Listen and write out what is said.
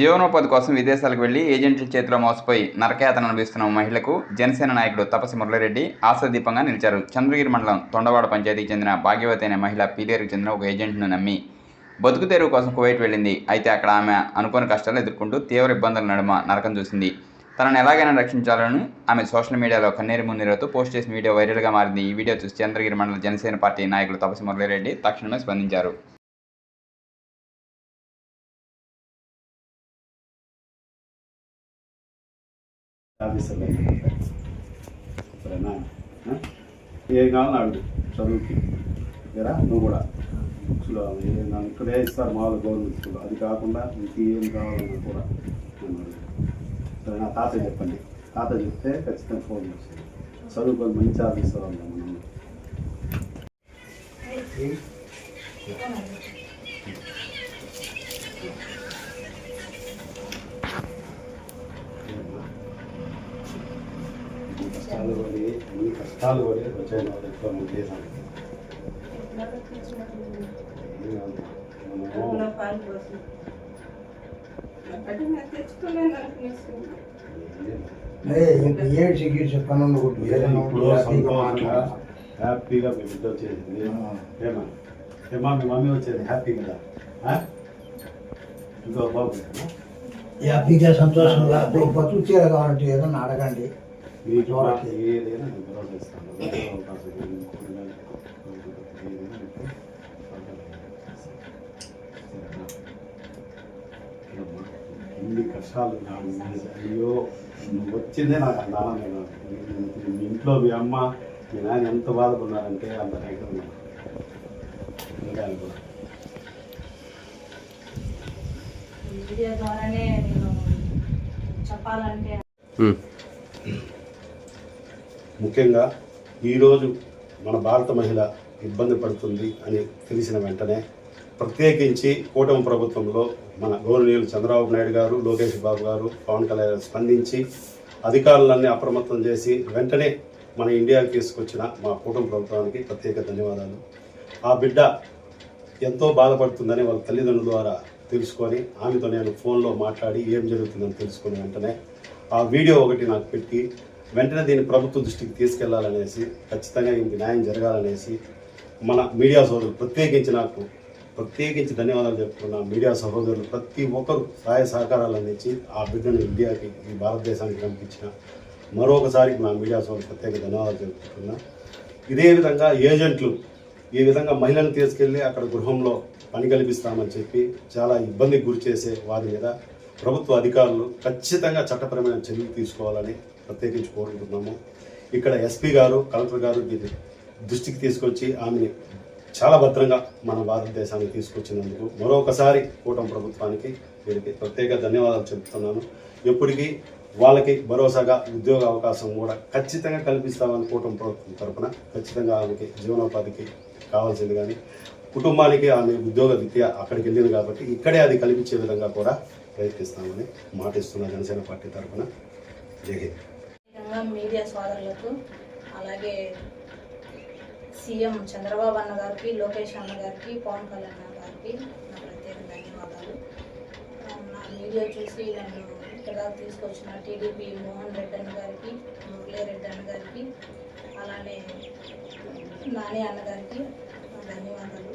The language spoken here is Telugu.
జీవనోపాధి కోసం విదేశాలకు వెళ్లి ఏజెంట్ల చేతిలో మోసపోయి నరకయాతన అనుభవిస్తున్న మహిళకు జనసేన నాయకుడు తపసి మురళిరెడ్డి ఆశాదీపంగా నిలిచారు. చంద్రగిరి మండలం తొండవాడ పంచాయతీకి చెందిన భాగ్యవతి అనే మహిళ పీలేరుకు చెందిన ఒక ఏజెంట్ను నమ్మి బతుకు తెరువు కోసం కువైట్ వెళ్ళింది. అయితే అక్కడ ఆమె అనుకోని కష్టాలు ఎదుర్కొంటూ తీవ్ర ఇబ్బందుల నడుమ నరకం చూసింది. తనను ఎలాగైనా రక్షించాలని ఆమె సోషల్ మీడియాలో కన్నీరు మున్నీరుతో పోస్ట్ చేసిన వీడియో వైరల్గా మారింది. ఈ వీడియో చూసి చంద్రగిరి మండల జనసేన పార్టీ నాయకులు తపసి మురళిరెడ్డి తక్షణమే స్పందించారు. ఏం కావాలని అడుగు చదువుకి లేదా నువ్వు కూడా స్కూల్లో ఇక్కడే ఇస్తారు మామూలు గవర్నమెంట్ స్కూల్లో. అది కాకుండా మీకు ఏం కావాలన్నా కూడా నేను అడుగు. సరే నా తాత చెప్పండి, తాత చెప్తే ఖచ్చితంగా ఫోన్ చేస్తాను. చదువుకొని మంచి ఆఫీసర్ ఉన్నాం మనం. అన్ని కష్టాలు పడి వచ్చాయి నా దగ్గర మనం చేసాం. హ్యాపీగా మీ బిడ్డ వచ్చేసింది. ఏమా ఏమా మీ మమ్మీ వచ్చేది హ్యాపీ కదా? ఇంకో బాబు హ్యాపీగా సంతోషంగా బతుకు చీర కావాలంటే ఏదన్నా అడగండి. మీకు ఏదైనా నేను భరోసా ఇస్తాను. ఎన్ని కష్టాలు అయ్యో నువ్వు వచ్చిందే నాకు అంత ఆనందం. మీ ఇంట్లో మీ అమ్మ మీ నాన్న ఎంత బాధపడినారంటే అంత దగ్గర ఉన్నారు. వీడియో ద్వారానే నేను చెప్పాలంటే ముఖ్యంగా ఈరోజు మన భారత మహిళ ఇబ్బంది పడుతుంది అని తెలిసిన వెంటనే ప్రత్యేకించి కూటమి ప్రభుత్వంలో మన గౌరవనీయులు చంద్రబాబు నాయుడు గారు, లోకేష్ బాబు గారు, పవన్ కళ్యాణ్ స్పందించి అధికారులన్నీ అప్రమత్తం చేసి వెంటనే మన ఇండియాకి తీసుకొచ్చిన మా కూటమి ప్రభుత్వానికి ప్రత్యేక ధన్యవాదాలు. ఆ బిడ్డ ఎంతో బాధపడుతుందని వాళ్ళ తల్లిదండ్రుల ద్వారా తెలుసుకొని ఆమెతో నేను ఫోన్లో మాట్లాడి ఏం జరుగుతుందని తెలుసుకుని వెంటనే ఆ వీడియో ఒకటి నాకు పెట్టి వెంటనే దీన్ని ప్రభుత్వ దృష్టికి తీసుకెళ్లాలనేసి, ఖచ్చితంగా ఇంక న్యాయం జరగాలనేసి మన మీడియా సోదరులు ప్రత్యేకించి ధన్యవాదాలు చెప్పుకున్న మీడియా సహోదరులు ప్రతి ఒక్కరు సహాయ సహకారాలు అందించి ఆ బిడ్డను ఇండియాకి, ఈ భారతదేశానికి పంపించిన మరొకసారి నా మీడియా సోదరులు ప్రత్యేక ధన్యవాదాలు చెప్పుకుంటున్నా. ఇదే విధంగా ఏజెంట్లు ఈ విధంగా మహిళను తీసుకెళ్ళి అక్కడ గృహంలో పని కల్పిస్తామని చెప్పి చాలా ఇబ్బందికి గురి చేసే వారి మీద ప్రభుత్వ అధికారులు ఖచ్చితంగా చట్టపరమైన చర్యలు తీసుకోవాలని ప్రత్యేకించి కోరుకుంటున్నాము. ఇక్కడ ఎస్పీ గారు, కలెక్టర్ గారు దీన్ని దృష్టికి తీసుకొచ్చి ఆమెని చాలా భద్రంగా మన భారతదేశానికి తీసుకొచ్చినందుకు మరొకసారి కూటమి ప్రభుత్వానికి వీరికి ప్రత్యేక ధన్యవాదాలు చెబుతున్నాను. ఎప్పటికీ వాళ్ళకి భరోసాగా ఉద్యోగ అవకాశం కూడా ఖచ్చితంగా కల్పిస్తామని కూటమి ప్రభుత్వం తరఫున ఖచ్చితంగా ఆమెకి జీవనోపాధికి కావాల్సింది కానీ కుటుంబానికి ఆమె ఉద్యోగ విద్య అక్కడికి వెళ్ళింది కాబట్టి ఇక్కడే అది కల్పించే విధంగా కూడా ప్రయత్నిస్తామని మాటిస్తున్న జనసేన పార్టీ తరఫున జై హింద్. మీడియా సోదరులకు, అలాగే సీఎం చంద్రబాబు అన్న గారికి, లోకేష్ అన్న గారికి, పవన్ కళ్యాణ్ అన్న గారికి నా ప్రత్యేక ధన్యవాదాలు. నా వీడియో చూసి నన్ను ఇక్కడ తీసుకొచ్చిన టీడీపీ మోహన్ రెడ్డి అన్న గారికి, మురళిరెడ్డి అన్న గారికి, అలానే నాని అన్న గారికి ధన్యవాదాలు.